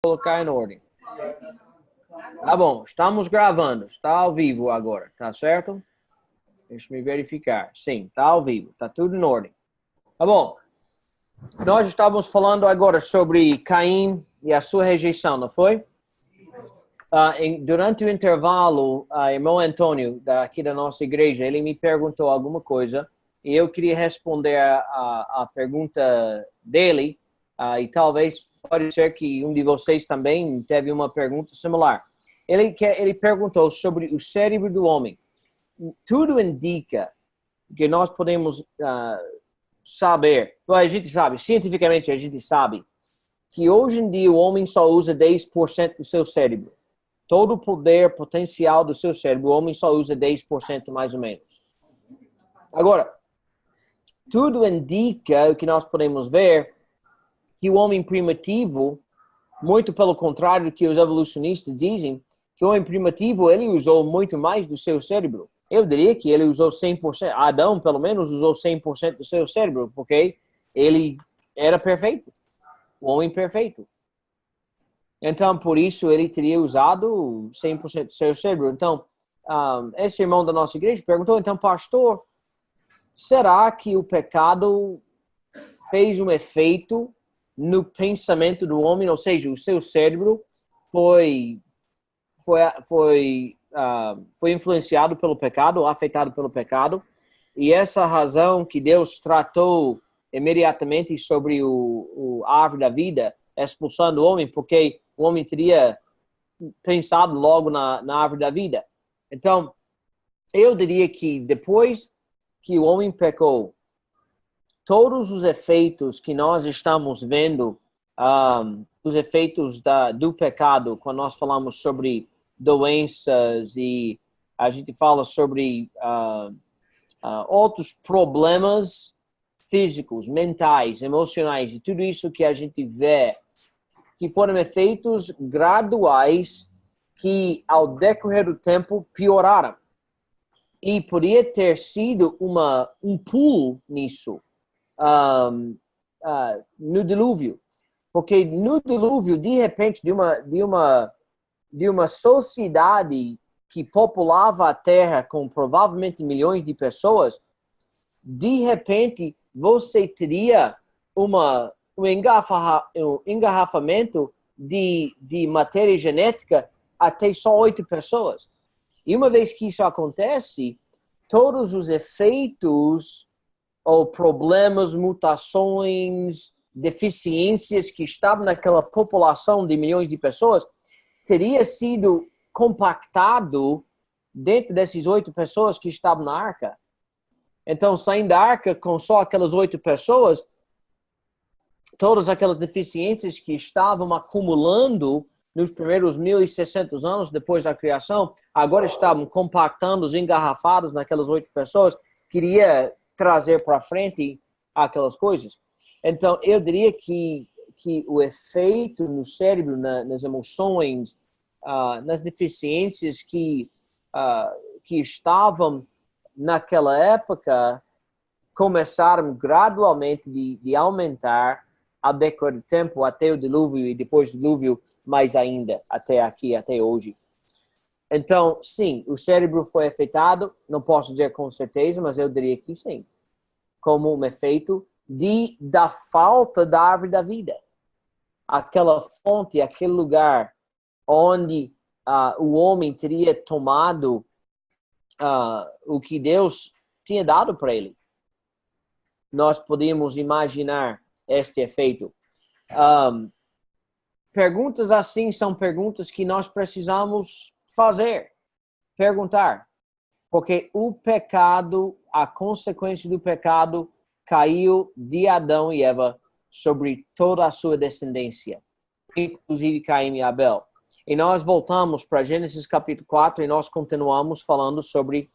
Colocar em ordem. Tá bom, estamos gravando. Está ao vivo agora, tá certo? Deixa eu me verificar. Sim, está ao vivo. Está tudo em ordem. Tá bom. Nós estávamos falando agora sobre Caim e a sua rejeição, não foi? Durante o intervalo, irmão Antônio, daqui da nossa igreja, ele me perguntou alguma coisa e eu queria responder a pergunta dele e talvez pode ser que um de vocês também teve uma pergunta similar. Ele perguntou sobre o cérebro do homem. Tudo indica que nós podemos saber, a gente sabe, cientificamente a gente sabe, que hoje em dia o homem só usa 10% do seu cérebro. Todo o poder potencial do seu cérebro, o homem só usa 10% mais ou menos. Agora, tudo indica, o que nós podemos ver, que o homem primitivo, muito pelo contrário do que os evolucionistas dizem, que o homem primitivo, ele usou muito mais do seu cérebro. Eu diria que ele usou 100%, Adão pelo menos usou 100% do seu cérebro, porque ele era perfeito, o homem perfeito. Então, por isso, ele teria usado 100% do seu cérebro. Então, esse irmão da nossa igreja perguntou, então, pastor, será que o pecado fez um efeito no pensamento do homem? Ou seja, o seu cérebro foi influenciado pelo pecado, ou afetado pelo pecado. E essa razão que Deus tratou imediatamente sobre a árvore da vida, expulsando o homem, porque o homem teria pensado logo na árvore da vida. Então, eu diria que depois que o homem pecou, todos os efeitos que nós estamos vendo, os efeitos do pecado, quando nós falamos sobre doenças e a gente fala sobre outros problemas físicos, mentais, emocionais, e tudo isso que a gente vê, que foram efeitos graduais que, ao decorrer do tempo, pioraram. E podia ter sido um pulo nisso no dilúvio. Porque no dilúvio, de repente, de uma sociedade que populava a Terra com provavelmente milhões de pessoas, de repente, você teria um engarrafamento de matéria genética até só 8 pessoas. E uma vez que isso acontece, todos os efeitos ou problemas, mutações, deficiências que estavam naquela população de milhões de pessoas teria sido compactado dentro dessas 8 pessoas que estavam na arca. Então, saindo da arca com só aquelas 8 pessoas, todas aquelas deficiências que estavam acumulando nos primeiros 1.600 anos depois da criação, agora estavam compactando, engarrafados naquelas 8 pessoas, queria trazer para frente aquelas coisas. Então, eu diria que o efeito no cérebro, nas emoções, nas deficiências que estavam naquela época, começaram gradualmente de aumentar ao decorrer do tempo, até o dilúvio e depois do dilúvio, mais ainda, até aqui, até hoje. Então, sim, o cérebro foi afetado, não posso dizer com certeza, mas eu diria que sim, como um efeito da falta da árvore da vida. Aquela fonte, aquele lugar onde o homem teria tomado o que Deus tinha dado para ele. Nós podemos imaginar este efeito. Perguntas assim são perguntas que nós precisamos perguntar. Porque o pecado, a consequência do pecado, caiu de Adão e Eva sobre toda a sua descendência, inclusive Caim e Abel. E nós voltamos para Gênesis capítulo 4 e nós continuamos falando sobre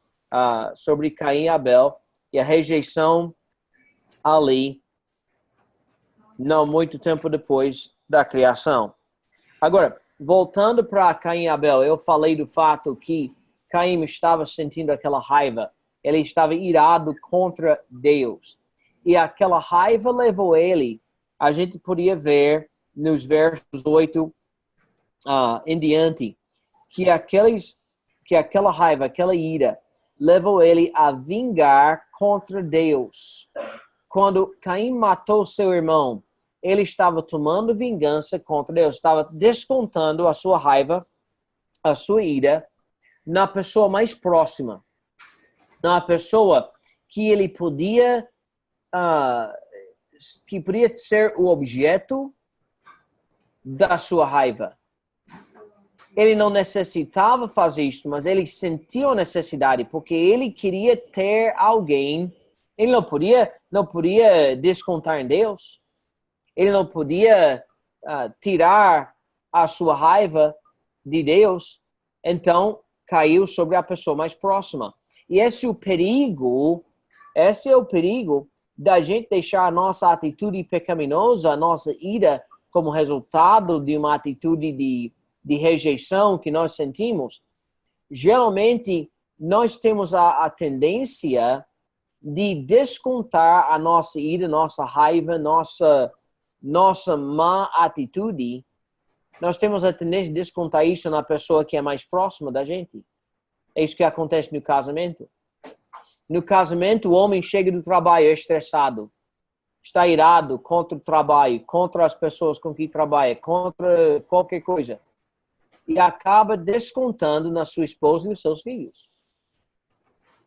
Caim e Abel e a rejeição ali, não muito tempo depois da criação. Agora, voltando para Caim e Abel, eu falei do fato que Caim estava sentindo aquela raiva. Ele estava irado contra Deus. E aquela raiva levou ele, a gente podia ver nos versos 8 em diante, que aquela raiva, aquela ira, levou ele a vingar contra Deus. Quando Caim matou seu irmão, ele estava tomando vingança contra Deus, estava descontando a sua raiva, a sua ira, na pessoa mais próxima, na pessoa que ele podia, que podia ser o objeto da sua raiva. Ele não necessitava fazer isso, mas ele sentiu a necessidade, porque ele queria ter alguém. Ele não podia descontar em Deus. Ele não podia tirar a sua raiva de Deus. Então, caiu sobre a pessoa mais próxima. E esse é o perigo da gente deixar a nossa atitude pecaminosa, a nossa ira, como resultado de uma atitude de rejeição que nós sentimos. Geralmente, nós temos a tendência de descontar a nossa ira, nossa raiva, nossa má atitude. Nós temos a tendência de descontar isso na pessoa que é mais próxima da gente. É isso que acontece no casamento. No casamento, o homem chega do trabalho estressado, está irado contra o trabalho, contra as pessoas com quem trabalha, contra qualquer coisa. E acaba descontando na sua esposa e nos seus filhos.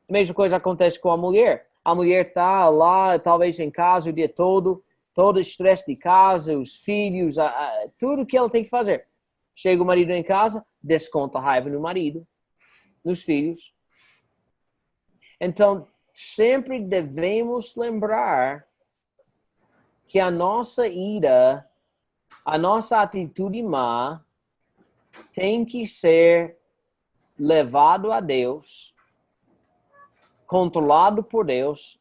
A mesma coisa acontece com a mulher. A mulher está lá, talvez em casa o dia todo o estresse de casa, os filhos, tudo que ela tem que fazer. Chega o marido em casa, desconta a raiva no marido, nos filhos. Então, sempre devemos lembrar que a nossa ira, a nossa atitude má, tem que ser levado a Deus, controlado por Deus,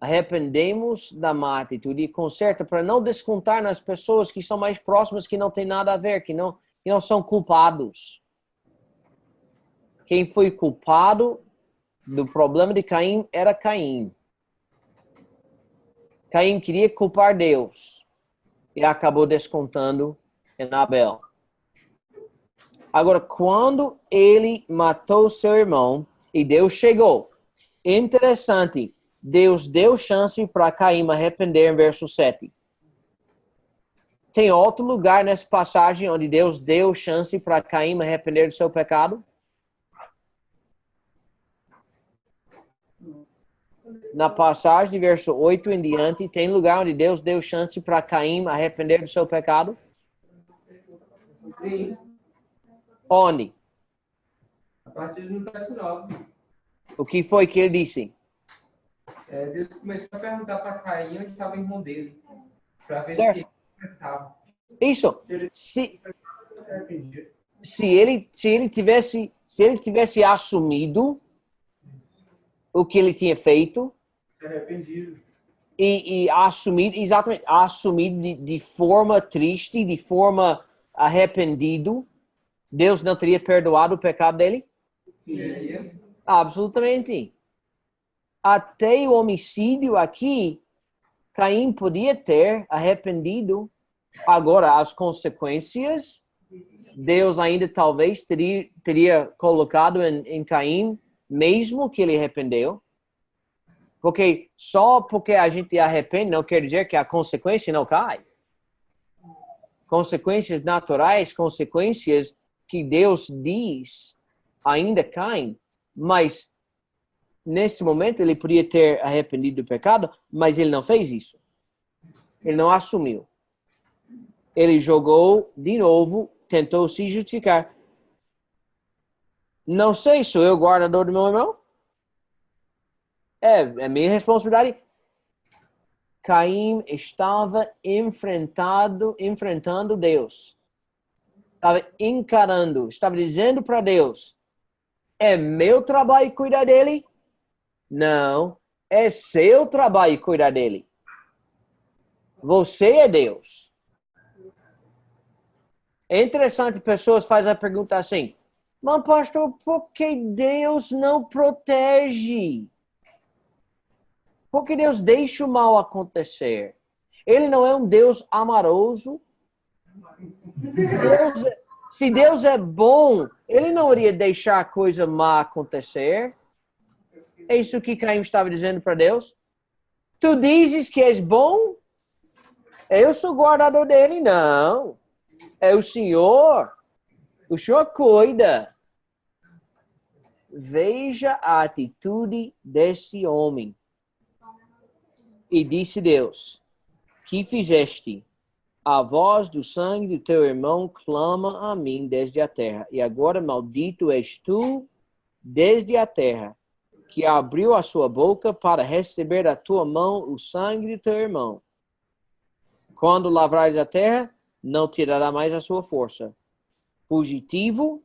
arrependemos da má atitude e conserta para não descontar nas pessoas que são mais próximas, que não tem nada a ver, que não são culpados. Quem foi culpado do problema de Caim era Caim. Caim queria culpar Deus e acabou descontando em Abel. Agora, quando ele matou seu irmão e Deus chegou, interessante, Deus deu chance para Caim arrepender em verso 7. Tem outro lugar nessa passagem onde Deus deu chance para Caim arrepender do seu pecado? Na passagem de verso 8 em diante, tem lugar onde Deus deu chance para Caim arrepender do seu pecado? Sim. Onde? A partir do verso 9. O que foi que ele disse? Deus começou a perguntar para Caim onde estava o irmão dele, para ver Certo. se ele pensava. Isso. Se ele tivesse assumido o que ele tinha feito Arrependido. e assumido de forma triste, de forma arrependido, Deus não teria perdoado o pecado dele? Sim. Absolutamente. Até o homicídio aqui, Caim podia ter arrependido. Agora, as consequências, Deus ainda talvez teria colocado em Caim, mesmo que ele arrependeu. Porque só porque a gente arrepende não quer dizer que a consequência não cai. Consequências naturais, consequências que Deus diz ainda caem, mas nesse momento ele podia ter arrependido do pecado, mas ele não fez isso. Ele não assumiu. Ele jogou de novo, tentou se justificar. Não sei, sou eu o guardador do meu irmão? É minha responsabilidade. Caim estava enfrentando Deus. Estava encarando, estava dizendo para Deus, é meu trabalho cuidar dele? Não, é seu trabalho cuidar dele. Você é Deus. É interessante, pessoas fazem a pergunta assim, mas pastor, por que Deus não protege? Por que Deus deixa o mal acontecer? Ele não é um Deus amoroso? Se Deus é bom, ele não iria deixar a coisa má acontecer. É isso que Caim estava dizendo para Deus. Tu dizes que és bom? Eu sou guardador dele? Não. É o Senhor. O Senhor cuida. Veja a atitude desse homem. E disse Deus, que fizeste? A voz do sangue do teu irmão clama a mim desde a terra. E agora maldito és tu desde a terra, que abriu a sua boca para receber da tua mão o sangue do teu irmão. Quando lavrares a terra, não tirará mais a sua força. Fugitivo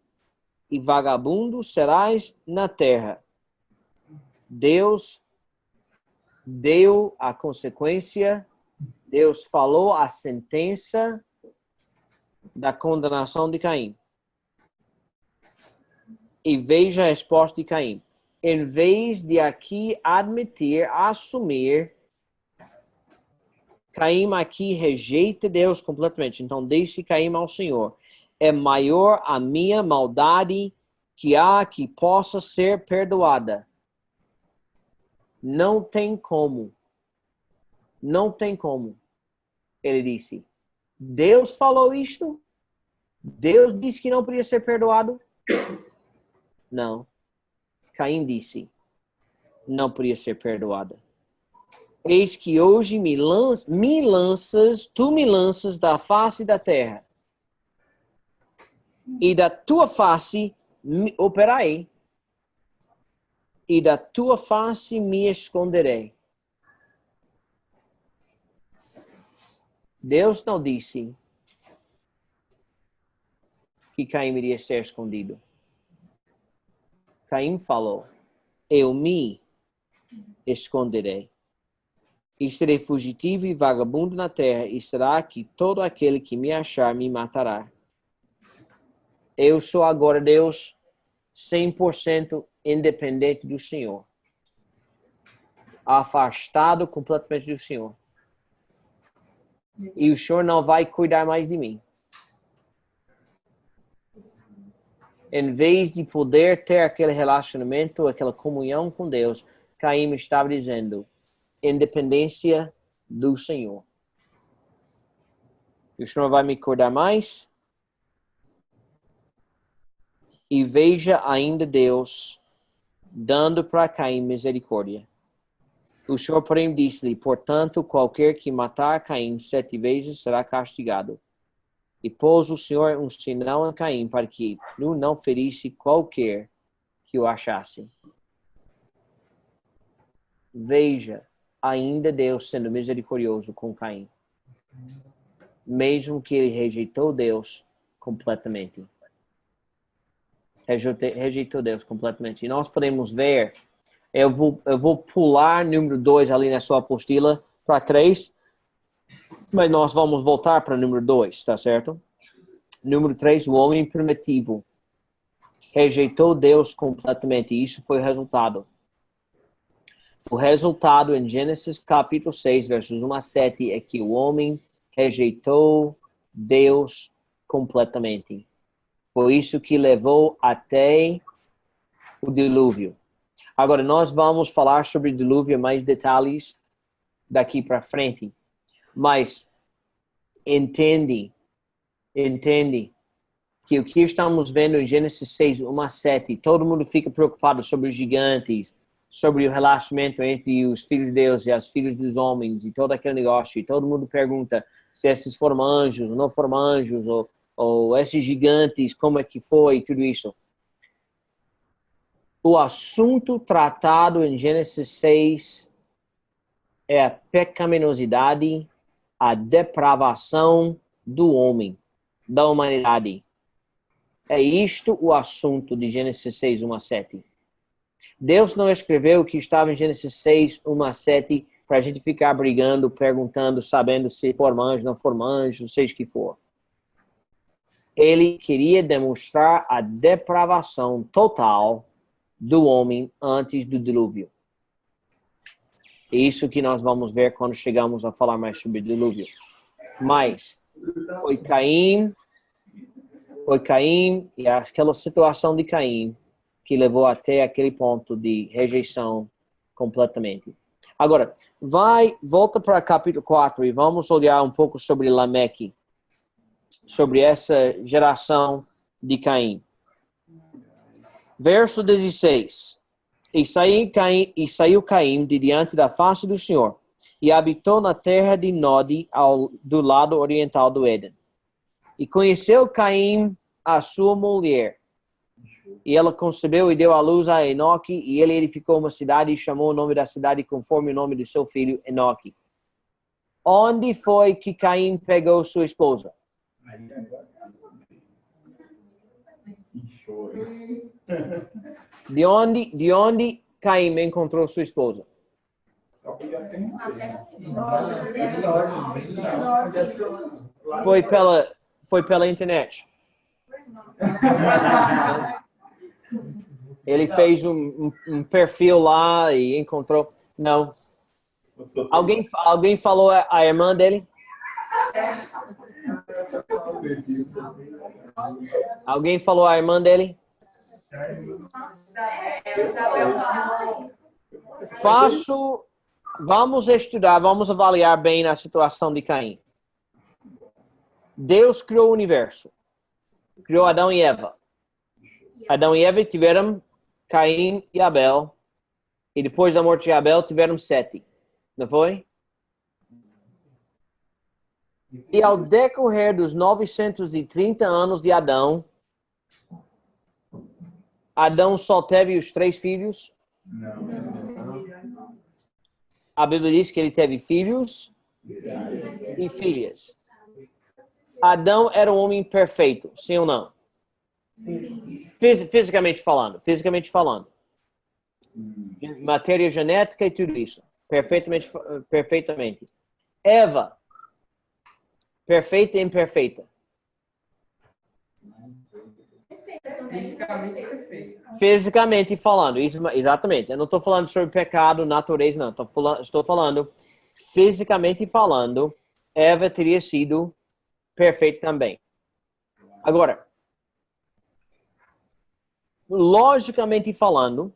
e vagabundo serás na terra. Deus deu a consequência, Deus falou a sentença da condenação de Caim. E veja a resposta de Caim. Em vez de aqui admitir, assumir, Caim aqui rejeita Deus completamente. Então disse Caim ao Senhor, é maior a minha maldade que há que possa ser perdoada. Não tem como. Não tem como. Ele disse. Deus falou isto? Deus disse que não podia ser perdoado? Não. Caim disse, não podia ser perdoada. Eis que hoje tu me lanças da face da terra. E da tua face operarei. E da tua face me esconderei. Deus não disse que Caim iria ser escondido. Caim falou, eu me esconderei. E serei fugitivo e vagabundo na terra, e será que todo aquele que me achar me matará. Eu sou agora Deus 100% independente do Senhor. Afastado completamente do Senhor. E o Senhor não vai cuidar mais de mim. Em vez de poder ter aquele relacionamento, aquela comunhão com Deus, Caim estava dizendo, independência do Senhor. O Senhor vai me cuidar mais? E veja ainda Deus dando para Caim misericórdia. O Senhor, porém, disse-lhe, portanto, qualquer que matar Caim 7 vezes será castigado. E pôs o Senhor um sinal a Caim para que não ferisse qualquer que o achasse. Veja, ainda Deus sendo misericordioso com Caim. Mesmo que ele rejeitou Deus completamente. Rejeitou Deus completamente. E nós podemos ver, eu vou pular número 2 ali na sua apostila para 3, mas nós vamos voltar para número 2, tá certo? Número 3, o homem primitivo rejeitou Deus completamente. Isso foi o resultado. O resultado em Gênesis capítulo 6, versos 1 a 7, é que o homem rejeitou Deus completamente. Foi isso que levou até o dilúvio. Agora, nós vamos falar sobre o dilúvio, mais detalhes daqui para frente. Mas, entende que o que estamos vendo em Gênesis 6, 1 a 7, todo mundo fica preocupado sobre os gigantes, sobre o relacionamento entre os filhos de Deus e os filhos dos homens, e todo aquele negócio, e todo mundo pergunta se esses foram anjos ou não foram anjos, ou esses gigantes, como é que foi, tudo isso. O assunto tratado em Gênesis 6 é a pecaminosidade, a depravação do homem, da humanidade. É isto o assunto de Gênesis 6, 1 a 7. Deus não escreveu o que estava em Gênesis 6, 1 a 7 para a gente ficar brigando, perguntando, sabendo se foram anjos, não foram anjos, seja o que for. Ele queria demonstrar a depravação total do homem antes do dilúvio. É isso que nós vamos ver quando chegamos a falar mais sobre o dilúvio. Mas foi Caim Foi Caim e aquela situação de Caim que levou até aquele ponto de rejeição completamente. Agora, volta para capítulo 4 e vamos olhar um pouco sobre Lameque, sobre essa geração de Caim. Verso 16. E saiu Caim de diante da face do Senhor, e habitou na terra de Nod, do lado oriental do Éden. E conheceu Caim a sua mulher, e ela concebeu e deu à luz a Enoque, e ele edificou uma cidade e chamou o nome da cidade conforme o nome de seu filho Enoque. Onde foi que Caim pegou sua esposa? De onde Caim encontrou sua esposa? Foi pela internet. Ele fez um perfil lá e encontrou. Não. Alguém falou a irmã dele? Alguém falou a irmã dele? Vamos estudar, vamos avaliar bem a situação de Caim. Deus criou o universo. Criou Adão e Eva. Adão e Eva tiveram Caim e Abel. E depois da morte de Abel tiveram Sete. Não foi? E ao decorrer dos 930 anos de Adão, Adão só teve os 3 filhos? Não. A Bíblia diz que ele teve filhos e filhas. Adão era um homem perfeito, sim ou não? Sim. Fisicamente falando. Matéria genética e tudo isso. Perfeitamente. Eva, perfeita e imperfeita. Fisicamente falando, isso, exatamente. Eu não estou falando sobre pecado, natureza, não. Estou falando, fisicamente falando, Eva teria sido perfeita também. Agora, logicamente falando,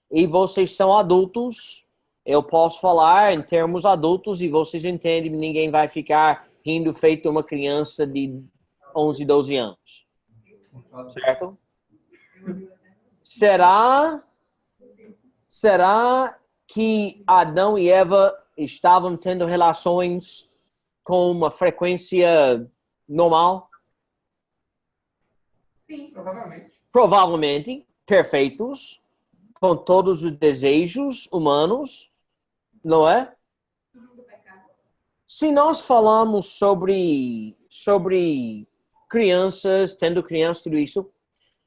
e vocês são adultos, eu posso falar em termos adultos e vocês entendem, ninguém vai ficar rindo feito uma criança de 11, 12 anos. Certo? Será que Adão e Eva estavam tendo relações com uma frequência normal? Sim, provavelmente. Provavelmente, perfeitos, com todos os desejos humanos, não é? Se nós falamos sobre crianças, tendo crianças, tudo isso,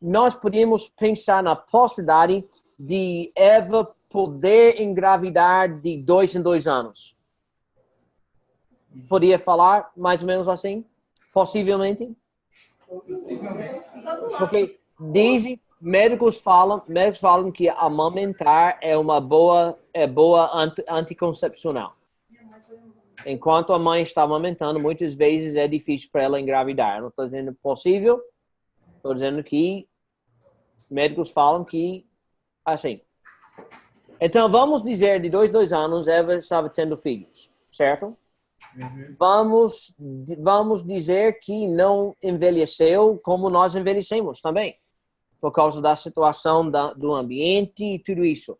nós podemos pensar na possibilidade de Eva poder engravidar de 2 em 2 anos. Podia falar mais ou menos assim? Possivelmente? Porque dizem, médicos falam que amamentar é boa anticoncepcional. Enquanto a mãe está amamentando, muitas vezes é difícil para ela engravidar. Eu não estou dizendo possível, estou dizendo que médicos falam que assim. Então, vamos dizer, de 2 anos, Eva estava tendo filhos, certo? Uhum. Vamos dizer que não envelheceu como nós envelhecemos também, por causa da situação do ambiente e tudo isso.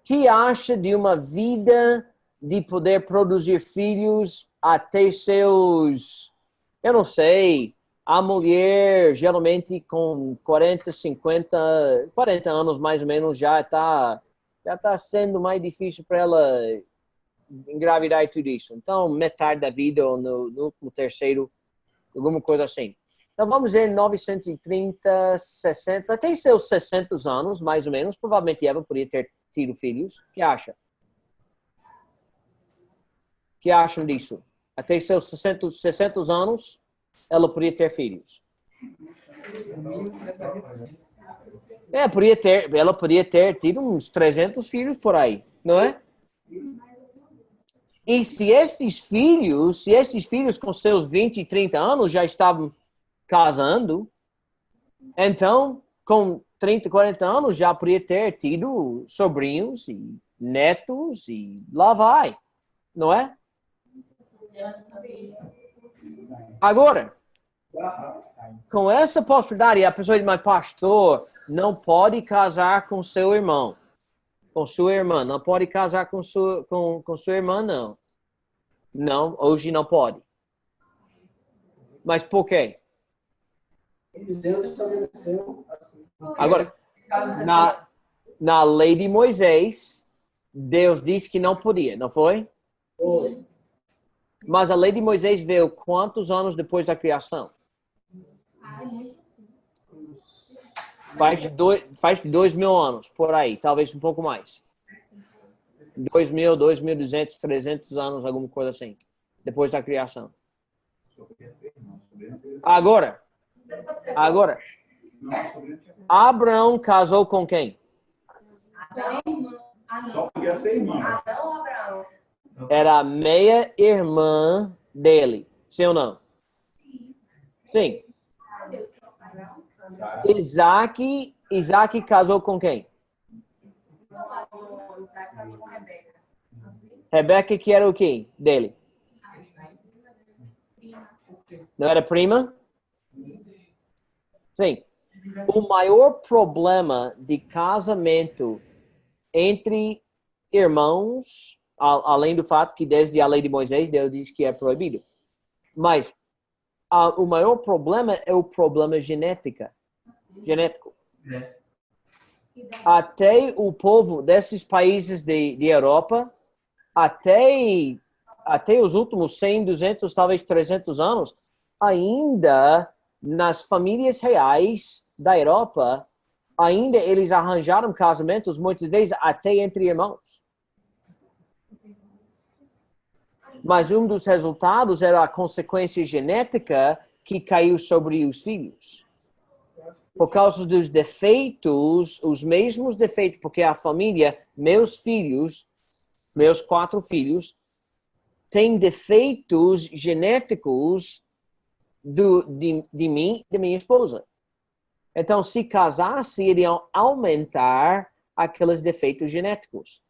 Que acha de uma vida de poder produzir filhos até seus, eu não sei, a mulher geralmente com 40 anos mais ou menos já está sendo mais difícil para ela engravidar e tudo isso. Então, metade da vida ou no terceiro, alguma coisa assim. Então, vamos dizer 930, 60, até seus 60 anos, mais ou menos, provavelmente Eva poderia ter tido filhos. O que acha? O que acham disso? Até seus 60 anos, ela poderia ter filhos. Ela poderia ter tido uns 300 filhos por aí, não é? E se estes filhos com seus 20 e 30 anos já estavam casando, então, com 30, 40 anos, já poderia ter tido sobrinhos e netos e lá vai, não é? Agora, com essa possibilidade, a pessoa diz, mas pastor, não pode casar com seu irmão, com sua irmã, não pode casar com sua irmã, não. Não, hoje não pode. Mas por quê? Deus estabeleceu assim. Agora, na lei de Moisés, Deus disse que não podia, não foi? Foi. Mas a lei de Moisés veio quantos anos depois da criação? Faz 2.000 anos, por aí, talvez um pouco mais. 2.000, 2.200, 300 anos, alguma coisa assim, depois da criação. Agora, Abraão casou com quem? Só podia ser irmão. Era a meia-irmã dele, sim ou não? Sim. Isaac casou com quem? Rebeca, que era o quê dele? Não era prima? Sim. O maior problema de casamento entre irmãos, além do fato que desde a lei de Moisés, Deus diz que é proibido. Mas o maior problema é o problema genético. Até o povo desses países de Europa, até os últimos 100, 200, talvez 300 anos, ainda nas famílias reais da Europa, ainda eles arranjaram casamentos, muitas vezes até entre irmãos. Mas um dos resultados era a consequência genética que caiu sobre os filhos. Por causa dos defeitos, os mesmos defeitos, porque a família, meus 4 filhos, têm defeitos genéticos de mim e da minha esposa. Então, se casasse, iriam aumentar aqueles defeitos genéticos.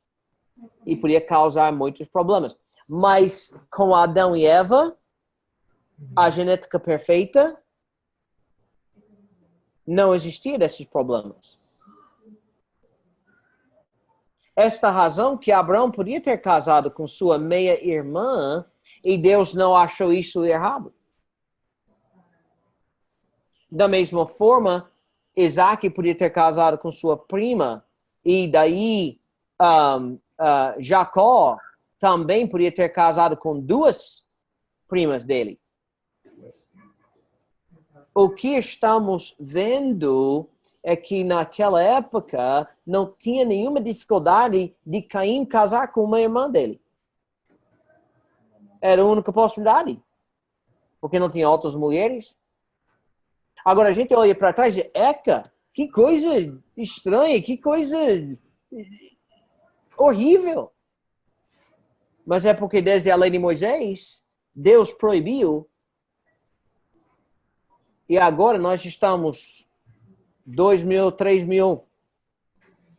E poderia causar muitos problemas. Mas com Adão e Eva, a genética perfeita, não existia desses problemas. Esta razão que Abraão podia ter casado com sua meia-irmã e Deus não achou isso errado. Da mesma forma, Isaac podia ter casado com sua prima e daí Jacó também podia ter casado com 2 primas dele. O que estamos vendo é que naquela época não tinha nenhuma dificuldade de Caim casar com uma irmã dele. Era a única possibilidade. Porque não tinha outras mulheres. Agora a gente olha para trás e eca, que coisa estranha, que coisa horrível. Mas é porque desde a lei de Moisés, Deus proibiu. E agora nós estamos 2.000,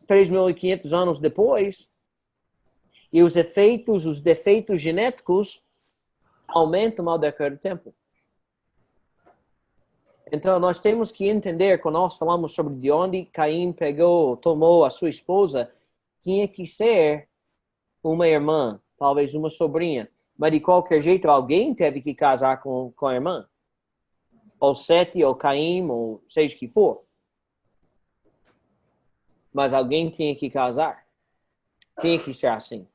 3.500 anos depois. E os defeitos genéticos aumentam ao decorrer do tempo. Então, nós temos que entender, quando nós falamos sobre de onde Caim tomou a sua esposa, tinha que ser uma irmã, talvez uma sobrinha. Mas, de qualquer jeito, alguém teve que casar com a irmã. Ou Sete, ou Caim, ou seja o que for. Mas alguém tinha que casar. Tinha que ser assim.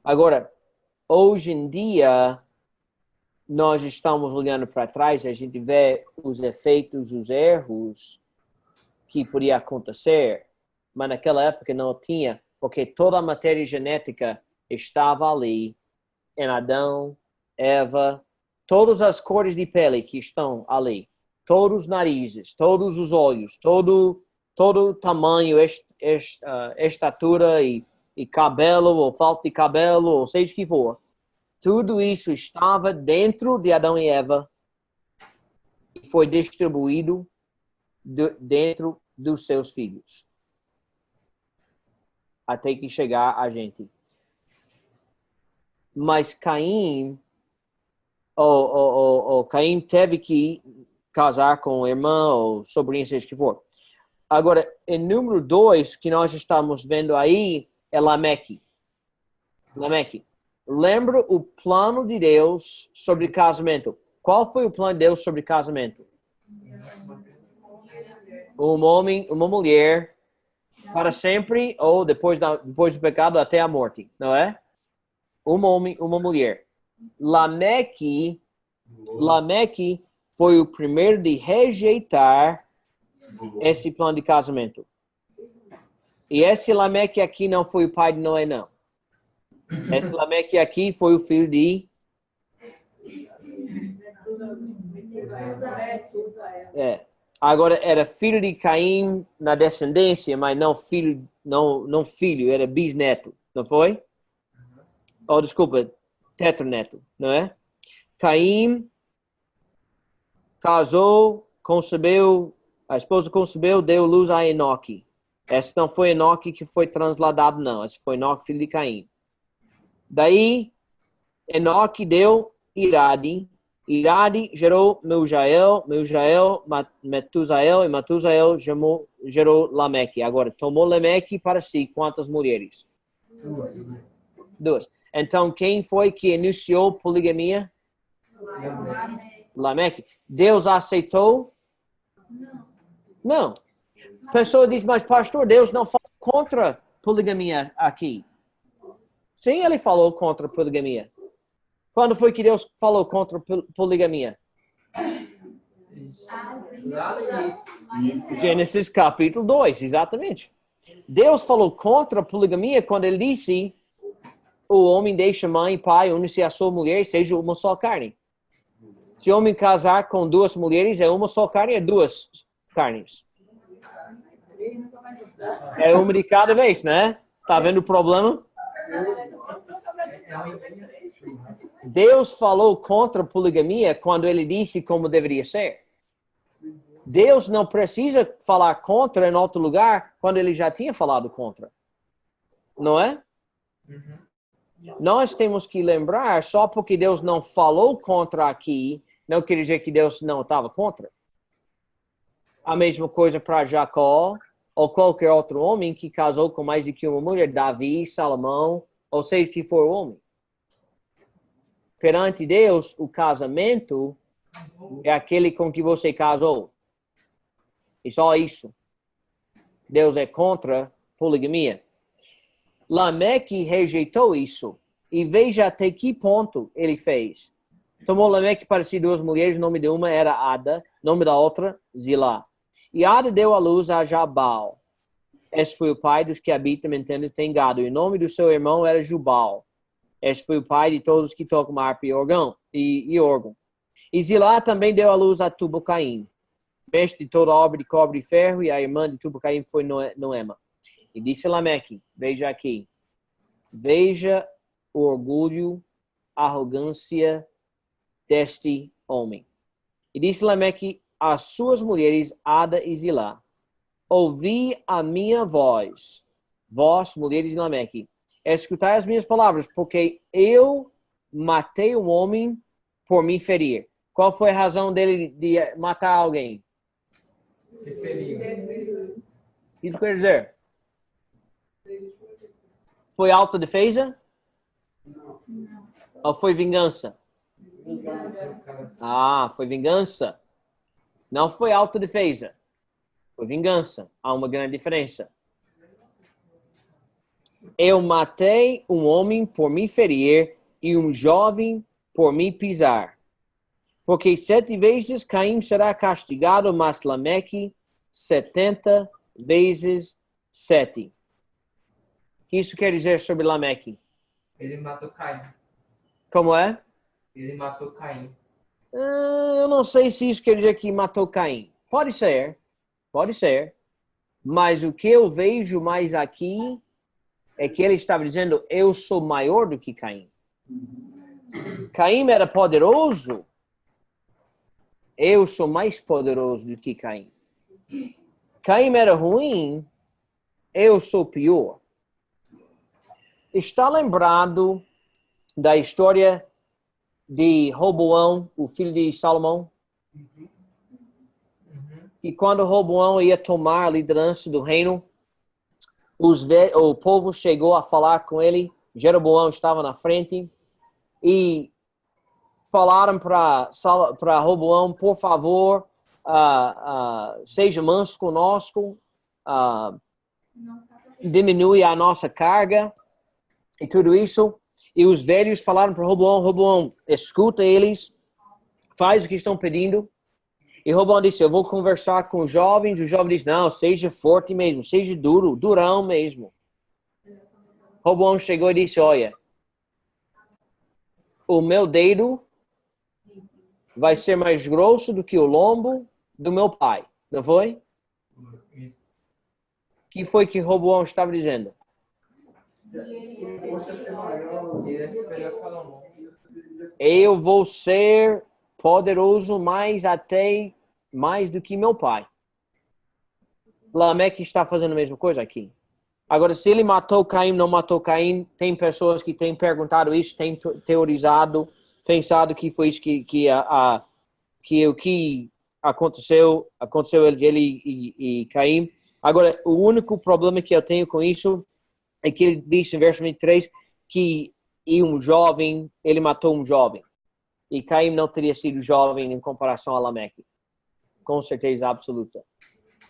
Agora, hoje em dia, nós estamos olhando para trás, a gente vê os efeitos, os erros que podia acontecer, mas naquela época não tinha, porque toda a matéria genética estava ali, em Adão, Eva, todas as cores de pele que estão ali, todos os narizes, todos os olhos, todo o tamanho, estatura e e cabelo, ou falta de cabelo, ou seja o que for, tudo isso estava dentro de Adão e Eva e foi distribuído dentro dos seus filhos. Até que chegar a gente. Mas Caim, Caim teve que casar com irmã ou sobrinha, seja o que for. Agora, em número 2, que nós estamos vendo aí, é Lameque. Lameque. Lembra o plano de Deus sobre casamento. Qual foi o plano de Deus sobre casamento? Um homem, uma mulher, para sempre, ou depois do pecado até a morte, não é? Um homem, uma mulher. Lameque foi o primeiro de rejeitar esse plano de casamento. E esse Lameque aqui não foi o pai de Noé, não. Esse Lameque aqui foi o filho de... Agora, era filho de Caim na descendência, mas não filho, era bisneto, não foi? Oh, desculpa, tetraneto, não é? Caim casou, concebeu, a esposa concebeu, deu luz a Enoque. Esse não foi Enoque que foi transladado, não. Esse foi Enoque, filho de Caim. Daí, Enoque deu Irade. Irade gerou Meujael, Metusael, e Metusael gerou Lameque. Agora, tomou Lameque para si quantas mulheres? Duas. Então, quem foi que iniciou poligamia? Lameque. Deus aceitou? Não. A pessoa diz, mas pastor, Deus não fala contra poligamia aqui. Sim, ele falou contra poligamia. Quando foi que Deus falou contra poligamia? Gênesis capítulo 2, exatamente. Deus falou contra poligamia quando ele disse: o homem deixa mãe e pai, une-se a sua mulher, seja uma só carne. Se o homem casar com duas mulheres, é uma só carne, é duas carnes. É uma de cada vez, né? Tá vendo o problema? Deus falou contra a poligamia quando ele disse como deveria ser. Deus não precisa falar contra em outro lugar quando ele já tinha falado contra. Não é? Nós temos que lembrar, só porque Deus não falou contra aqui, não quer dizer que Deus não estava contra. A mesma coisa para Jacó ou qualquer outro homem que casou com mais do que uma mulher, Davi, Salomão, ou seja que for homem. Perante Deus, o casamento é aquele com que você casou. E só isso. Deus é contra poligamia. Lameque rejeitou isso. E veja até que ponto ele fez. Tomou Lameque para si duas mulheres, o nome de uma era Ada, o nome da outra, Zilá. E Ada deu à luz a Jabal. Esse foi o pai dos que habitam em tendas tem gado. E o nome do seu irmão era Jubal. Esse foi o pai de todos que tocam harpa e órgão. E Zilá também deu à luz a Tubo-Caim, mestre de toda a obra de cobre e ferro, e a irmã de Tubo-Caim foi Noema. E disse Lameque, veja aqui, veja o orgulho, a arrogância deste homem. E disse Lameque às suas mulheres, Ada e Zilá, ouvi a minha voz, vós, mulheres de Lameque, escutai as minhas palavras, porque eu matei um homem por me ferir. Qual foi a razão dele de matar alguém? Isso quer dizer? Foi autodefesa? Não. Ou foi vingança? Ah, foi vingança. Não foi autodefesa. Foi vingança. Há uma grande diferença. Eu matei um homem por me ferir e um jovem por me pisar. Porque 7 vezes Caim será castigado, mas Lameque 70 vezes 7. O que isso quer dizer sobre Lameque? Ele matou Caim. Como é? Ele matou Caim. Eu não sei se isso quer dizer que matou Caim. Pode ser. Mas o que eu vejo mais aqui é que ele estava dizendo, eu sou maior do que Caim. Caim era poderoso, eu sou mais poderoso do que Caim. Caim era ruim, eu sou pior. Está lembrado da história de Roboão, o filho de Salomão? E quando Roboão ia tomar a liderança do reino, o povo chegou a falar com ele, Jeroboão estava na frente, e falaram para Roboão, por favor, seja manso conosco, diminui a nossa carga, e tudo isso. E os velhos falaram para Roboão, Roboão, escuta eles, faz o que estão pedindo. E Roboão disse, eu vou conversar com os jovens. O jovem disse, não, seja forte mesmo, seja durão mesmo. Roboão chegou e disse, olha, o meu dedo vai ser mais grosso do que o lombo do meu pai. Não foi? O que foi que Roboão estava dizendo? Eu vou ser poderoso mais do que meu pai. Lameque está fazendo a mesma coisa aqui. Agora, se ele matou Caim, não matou Caim, tem pessoas que têm perguntado isso, têm teorizado, pensado que foi isso que o que aconteceu ele e Caim. Agora, o único problema que eu tenho com isso é que ele disse em verso 23 que um jovem, ele matou um jovem. E Caim não teria sido jovem em comparação a Lameque. Com certeza absoluta.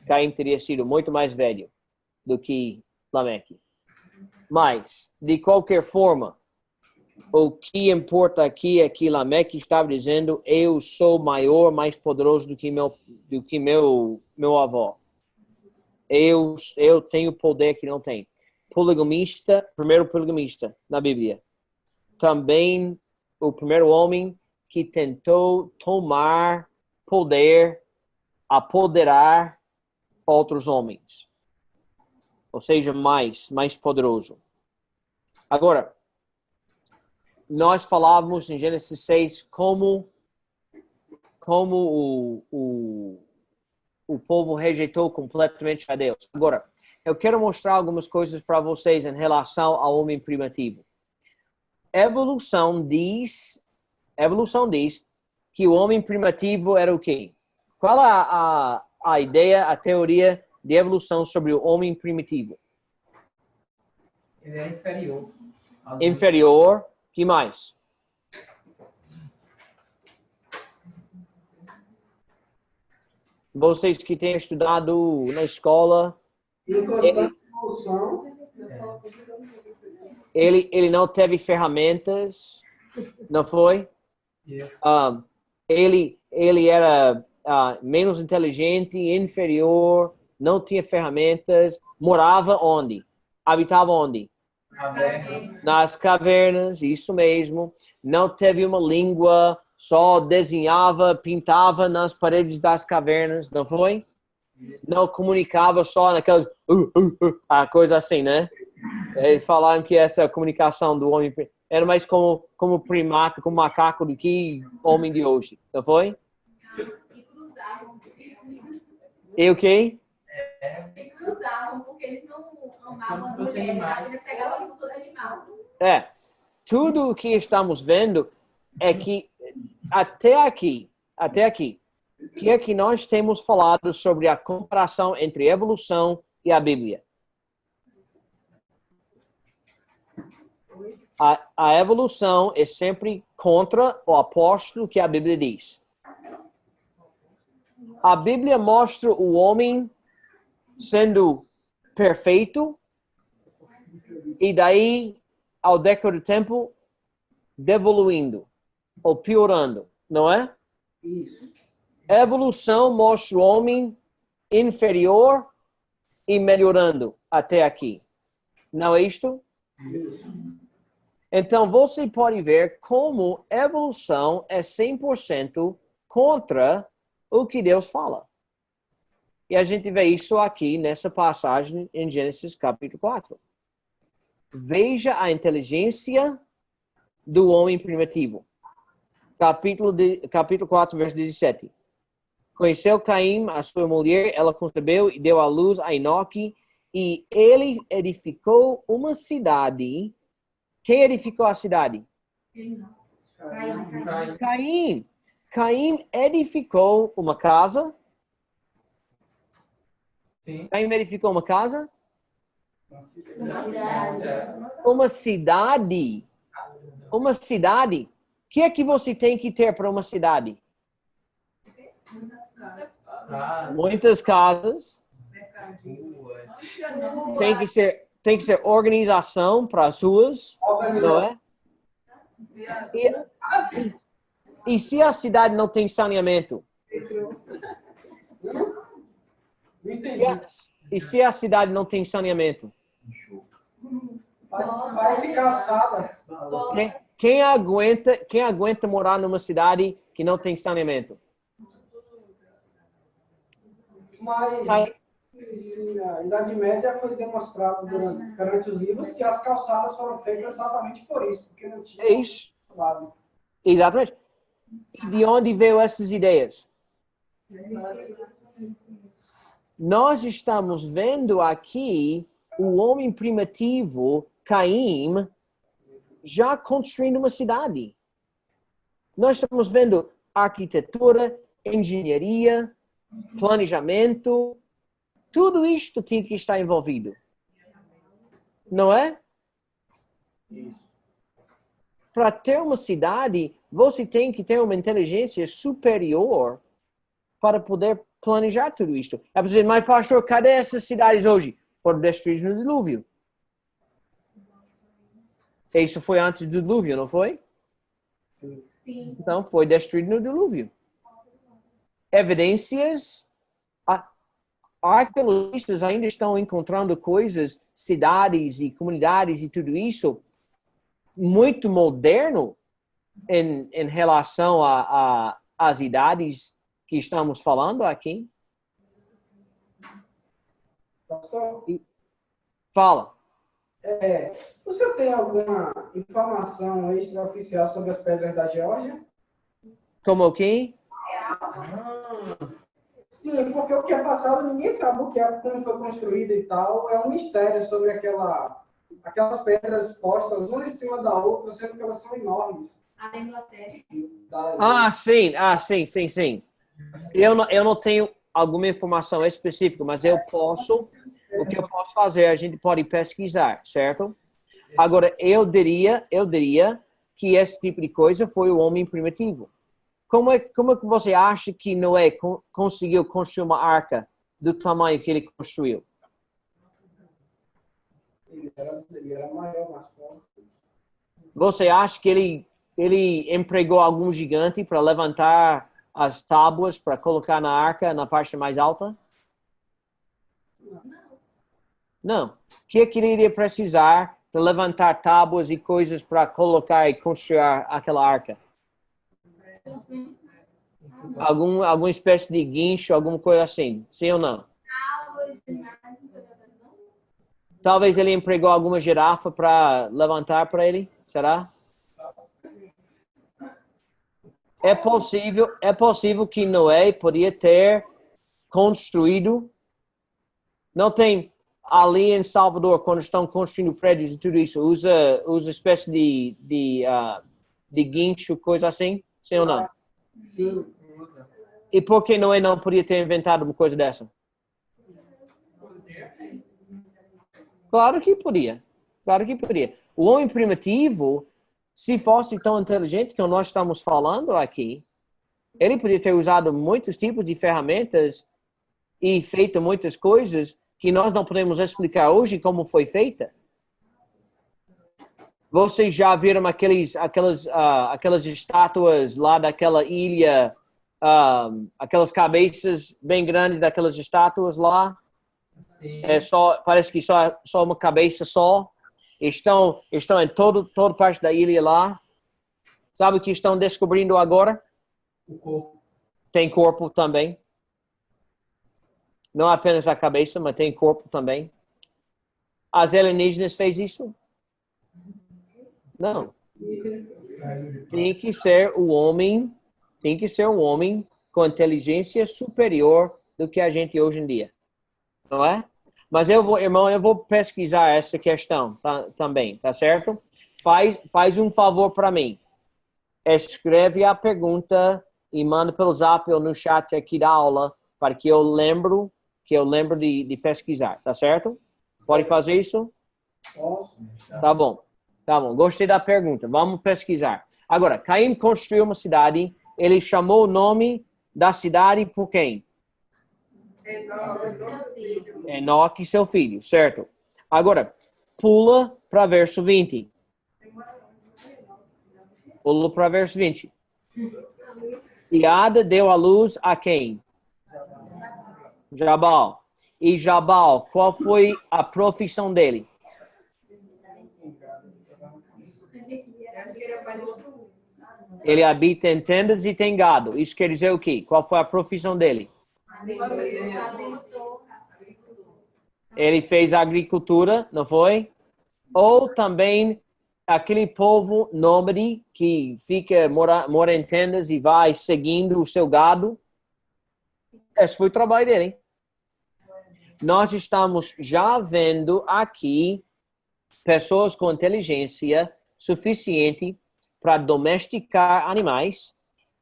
Caim teria sido muito mais velho do que Lameque. Mas, de qualquer forma, o que importa aqui é que Lameque estava dizendo, eu sou maior, mais poderoso do que meu avô. Eu tenho poder que não tem. Poligamista, primeiro poligamista na Bíblia. Também o primeiro homem que tentou tomar poder, apoderar outros homens. Ou seja, mais poderoso. Agora, nós falávamos em Gênesis 6 como o povo rejeitou completamente a Deus. Agora, eu quero mostrar algumas coisas para vocês em relação ao homem primitivo. Evolução diz que o homem primitivo era o quê? Qual é a ideia, a teoria de evolução sobre o homem primitivo? Ele é inferior. Inferior. Que mais? Vocês que têm estudado na escola, ele não teve ferramentas, não foi? Yes. Ele era menos inteligente, inferior, não tinha ferramentas, morava onde? Habitava onde? Nas cavernas, isso mesmo. Não teve uma língua, só desenhava, pintava nas paredes das cavernas, não foi? Não comunicava só naquelas... a coisa assim, né? Eles falaram que essa comunicação do homem era mais como primata, como macaco do que homem de hoje, não foi? E o quê? Eles cruzavam porque eles não amavam a mulher, eles pegavam como todo animal. Tudo o que estamos vendo é que até aqui, o que é que nós temos falado sobre a comparação entre evolução e a Bíblia? A evolução é sempre contra o apóstolo que a Bíblia diz. A Bíblia mostra o homem sendo perfeito e daí, ao decorrer do tempo, devoluindo ou piorando, não é? Isso. A evolução mostra o homem inferior e melhorando até aqui. Não é isto? Isso. Então, você pode ver como a evolução é 100% contra o que Deus fala. E a gente vê isso aqui nessa passagem em Gênesis capítulo 4. veja a inteligência do homem primitivo. Capítulo 4, verso 17. Conheceu Caim, a sua mulher, ela concebeu e deu à luz a Enoque, e ele edificou uma cidade. Quem edificou a cidade? Caim. Caim edificou uma casa. Sim. Caim edificou uma casa? Cidade. Uma cidade. Uma cidade. O que é que você tem que ter para uma cidade? Muitas casas. Tem que ser organização para as ruas, não é? E se a cidade não tem saneamento? E se a cidade não tem saneamento? Faz calçadas. Quem aguenta morar numa cidade que não tem saneamento? Mas na Idade Média foi demonstrado perante os livros que as calçadas foram feitas exatamente por isso, porque não tinha Isso. base. Exatamente. E de onde veio essas ideias? Nós estamos vendo aqui o homem primitivo, Caim, já construindo uma cidade. Nós estamos vendo arquitetura, engenharia, planejamento, tudo isto tem que estar envolvido. Não é? Para ter uma cidade, você tem que ter uma inteligência superior para poder planejar tudo isto. É para dizer, mas pastor, cadê essas cidades hoje? Foram destruídas no dilúvio. Isso foi antes do dilúvio, não foi? Sim. Então, foi destruído no dilúvio. Evidências, arqueologistas ainda estão encontrando coisas, cidades e comunidades e tudo isso, muito moderno em relação às idades que estamos falando aqui. Pastor, Fala. você tem alguma informação extraoficial sobre as pedras da Geórgia? Como o quê? Sim, porque o que é passado ninguém sabe o que é, como foi construído e tal. É um mistério sobre aquelas pedras postas uma em cima da outra, sendo que elas são enormes. A da Inglaterra. Sim. Eu não tenho alguma informação específica, mas o que eu posso fazer, a gente pode pesquisar, certo? Agora, eu diria que esse tipo de coisa foi o homem primitivo. Como é que você acha que Noé conseguiu construir uma arca do tamanho que ele construiu? Ele era maior, mais forte. Você acha que ele empregou algum gigante para levantar as tábuas para colocar na arca na parte mais alta? Não. O que ele iria precisar para levantar tábuas e coisas para colocar e construir aquela arca? Alguma espécie de guincho, alguma coisa assim, sim ou não? Talvez ele empregou alguma girafa para levantar para ele, será? É possível que Noé podia ter construído. Não tem ali em Salvador, quando estão construindo prédios e tudo isso, usa espécie de guincho, coisa assim, sim ou não? Sim. E por que Noé não podia ter inventado uma coisa dessa? Claro que podia. O homem primitivo, se fosse tão inteligente como nós estamos falando aqui, ele podia ter usado muitos tipos de ferramentas e feito muitas coisas que nós não podemos explicar hoje como foi feita. Vocês já viram aquelas estátuas lá daquela ilha, aquelas cabeças bem grandes daquelas estátuas lá? Sim. Parece que só uma cabeça só. Estão em toda parte da ilha lá. Sabe o que estão descobrindo agora? O corpo. Tem corpo também. Não apenas a cabeça, mas tem corpo também. As alienígenas fez isso? Não. Tem que ser um homem com inteligência superior do que a gente hoje em dia. Não é? Mas eu vou pesquisar essa questão também, tá certo? Faz um favor para mim. Escreve a pergunta e manda pelo zap ou no chat aqui da aula para que eu lembro de pesquisar, tá certo? Pode fazer isso? Posso? Tá bom. Gostei da pergunta. Vamos pesquisar. Agora, Caim construiu uma cidade. Ele chamou o nome da cidade por quem? Enoque, seu filho, certo? Agora, pula para verso 20. Pula para verso 20. E Ada deu à luz a quem? Jabal. E Jabal, qual foi a profissão dele? Ele habita em tendas e tem gado. Isso quer dizer o quê? Qual foi a profissão dele? Ele fez agricultura, não foi? Ou também aquele povo nômade que mora em tendas e vai seguindo o seu gado. Esse foi o trabalho dele. Hein? Nós estamos já vendo aqui pessoas com inteligência suficiente para domesticar animais,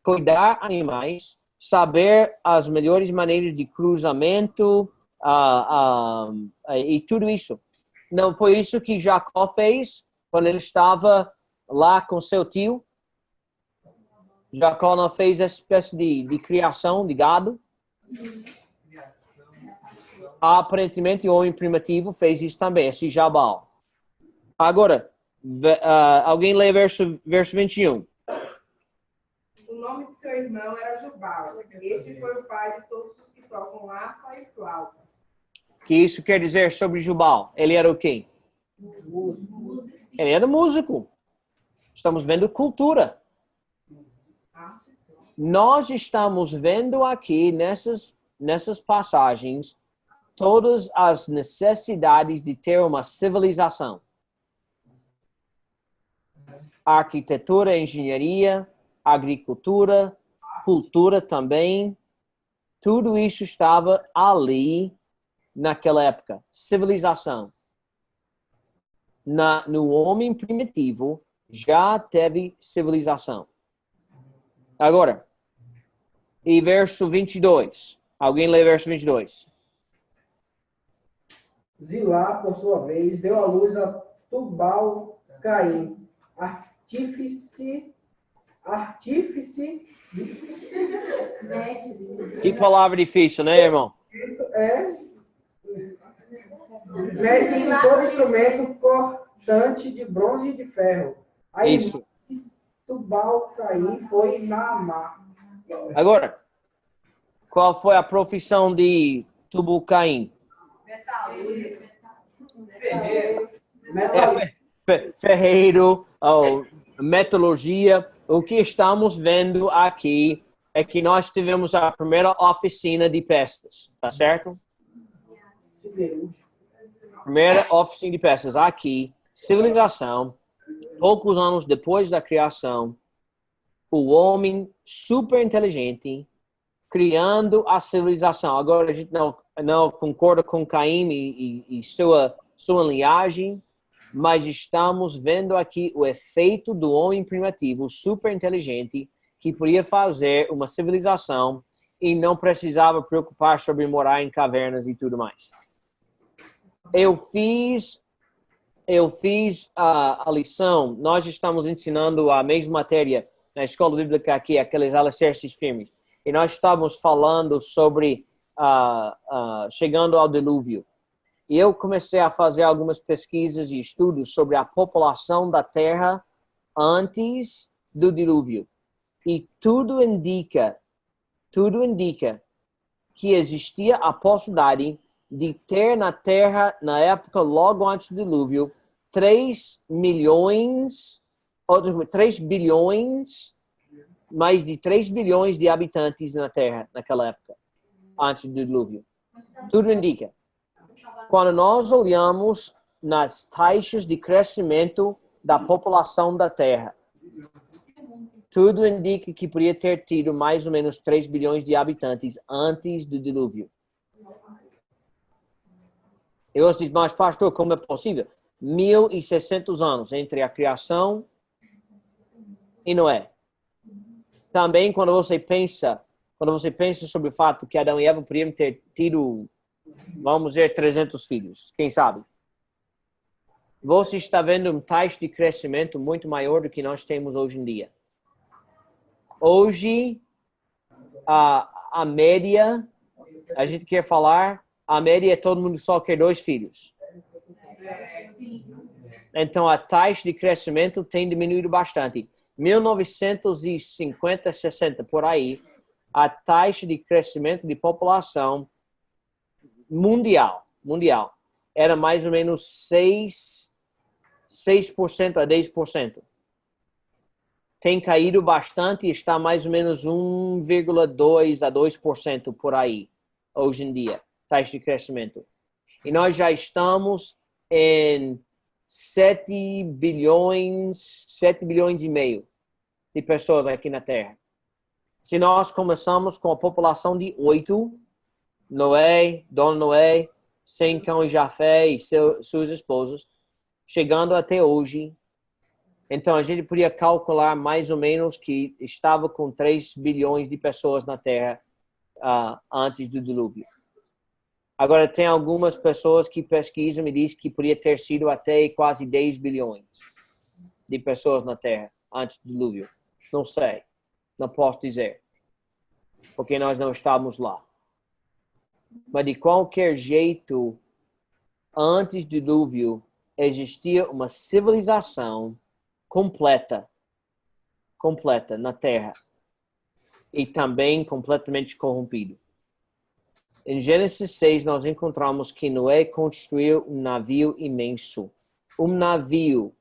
cuidar animais, saber as melhores maneiras de cruzamento e tudo isso. Não foi isso que Jacó fez quando ele estava lá com seu tio? Jacó não fez essa espécie de criação de gado? Aparentemente, o homem primitivo fez isso também, esse Jabal. Agora, alguém lê verso 21. O nome de seu irmão era Jubal. Este foi o pai de todos os que tocam harpa e flauta. Que isso quer dizer sobre Jubal? Ele era o quê? Ele era músico. Estamos vendo cultura. Nós estamos vendo aqui nessas passagens todas as necessidades de ter uma civilização. Arquitetura, engenharia, agricultura, cultura também. Tudo isso estava ali naquela época. Civilização. No homem primitivo já teve civilização. Agora, e verso 22. Alguém lê verso 22. Zilá, por sua vez, deu à luz a Tubal-Caim, artífice. Que palavra difícil, né, irmão? Mestre em todo instrumento cortante de bronze e de ferro. Aí, Isso. Tubal-Caim foi Naamá. Agora, qual foi a profissão de Tubal-Caim? Ferreiro, metalurgia. O que estamos vendo aqui é que nós tivemos a primeira oficina de peças, tá certo? Primeira oficina de peças aqui, civilização, poucos anos depois da criação, o homem super inteligente criando a civilização. Agora a gente não concorda com Caim e sua linhagem, mas estamos vendo aqui o efeito do homem primitivo super inteligente que podia fazer uma civilização e não precisava preocupar sobre morar em cavernas e tudo mais. Eu fiz a lição, nós estamos ensinando a mesma matéria na escola bíblica aqui, aqueles alicerces firmes. E nós estávamos falando sobre chegando ao dilúvio. E eu comecei a fazer algumas pesquisas e estudos sobre a população da Terra antes do dilúvio. E tudo indica que existia a possibilidade de ter na Terra, na época logo antes do dilúvio, 3 bilhões, mais de 3 bilhões de habitantes na Terra naquela época, antes do dilúvio. Tudo indica. Quando nós olhamos nas taxas de crescimento da população da Terra. Tudo indica que poderia ter tido mais ou menos 3 bilhões de habitantes antes do dilúvio. E você diz, mas pastor, como é possível? 1.600 anos entre a criação e Noé. Também quando você pensa sobre o fato que Adão e Eva poderiam ter tido, vamos dizer, 300 filhos, quem sabe? Você está vendo um taxa de crescimento muito maior do que nós temos hoje em dia. Hoje, a média, a gente quer falar, a média é todo mundo só quer 2 filhos. Então, a taxa de crescimento tem diminuído bastante. 1950, 60, por aí, a taxa de crescimento de população mundial era mais ou menos 6% a 10%. Tem caído bastante e está mais ou menos 1,2% a 2% por aí, hoje em dia, taxa de crescimento. E nós já estamos em 7 bilhões e meio de pessoas aqui na Terra. Se nós começamos com a população de 8, Noé, Dona Noé, Sem, Cão e Jafé e seus esposos, chegando até hoje, então a gente podia calcular mais ou menos que estava com 3 bilhões de pessoas na Terra antes do dilúvio. Agora, tem algumas pessoas que pesquisam e dizem que podia ter sido até quase 10 bilhões de pessoas na Terra antes do dilúvio. Não sei, não posso dizer, porque nós não estávamos lá. Mas de qualquer jeito, antes do dilúvio, existia uma civilização completa na Terra e também completamente corrompido. Em Gênesis 6, nós encontramos que Noé construiu um navio imenso. Um navio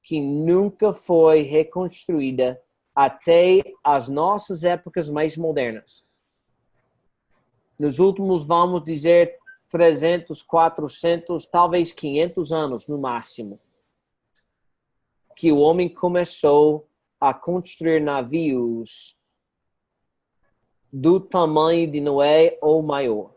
que nunca foi reconstruído até as nossas épocas mais modernas. Nos últimos, vamos dizer, 300, 400, talvez 500 anos no máximo, que o homem começou a construir navios do tamanho de Noé ou maior.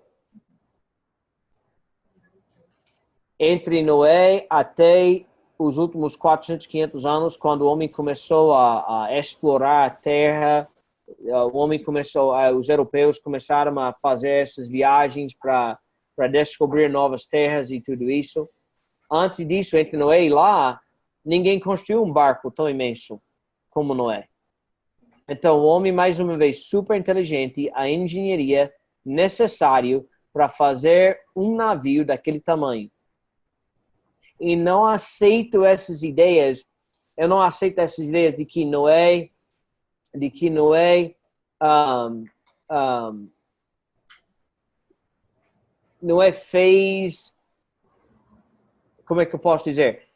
Entre Noé até os últimos 400, 500 anos, quando o homem começou a explorar a terra, os europeus começaram a fazer essas viagens para descobrir novas terras e tudo isso. Antes disso, entre Noé e lá, ninguém construiu um barco tão imenso como Noé. Então, o homem, mais uma vez, super inteligente, a engenharia necessária para fazer um navio daquele tamanho. E não aceito essas ideias, de que Noé fez, como é que eu posso dizer?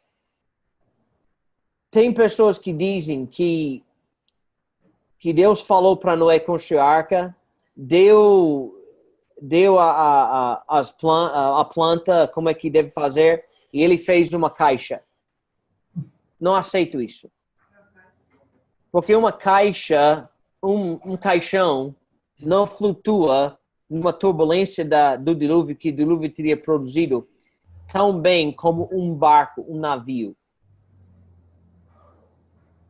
Tem pessoas que dizem que Deus falou para Noé construir a arca, deu a planta como é que deve fazer, e ele fez uma caixa. Não aceito isso. Porque uma caixa, um caixão, não flutua numa turbulência do dilúvio que o dilúvio teria produzido tão bem como um barco, um navio.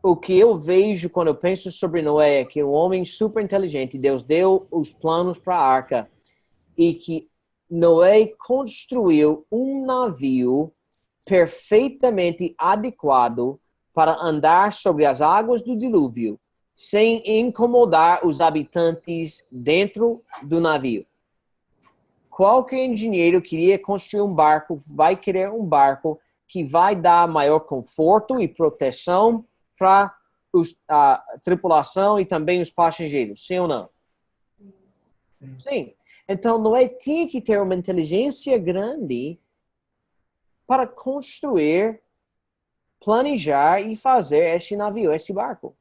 O que eu vejo quando eu penso sobre Noé é que um homem super inteligente, Deus deu os planos para a arca e que Noé construiu um navio perfeitamente adequado para andar sobre as águas do dilúvio, sem incomodar os habitantes dentro do navio. Qualquer engenheiro queria construir um barco, vai querer um barco que vai dar maior conforto e proteção para a tripulação e também os passageiros, sim ou não? Sim. Então, Noé tinha que ter uma inteligência grande para construir, planejar e fazer esse navio, esse barco.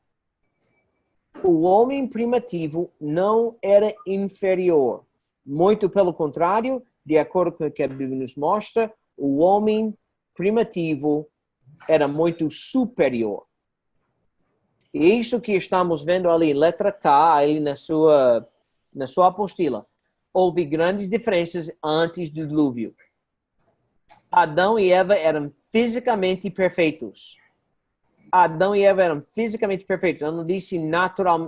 O homem primitivo não era inferior. Muito pelo contrário, de acordo com o que a Bíblia nos mostra, o homem primitivo era muito superior. E isso que estamos vendo ali, letra K, ali na sua apostila. Houve grandes diferenças antes do dilúvio. Adão e Eva eram fisicamente perfeitos. Adão e Eva eram fisicamente perfeitos. Eu não disse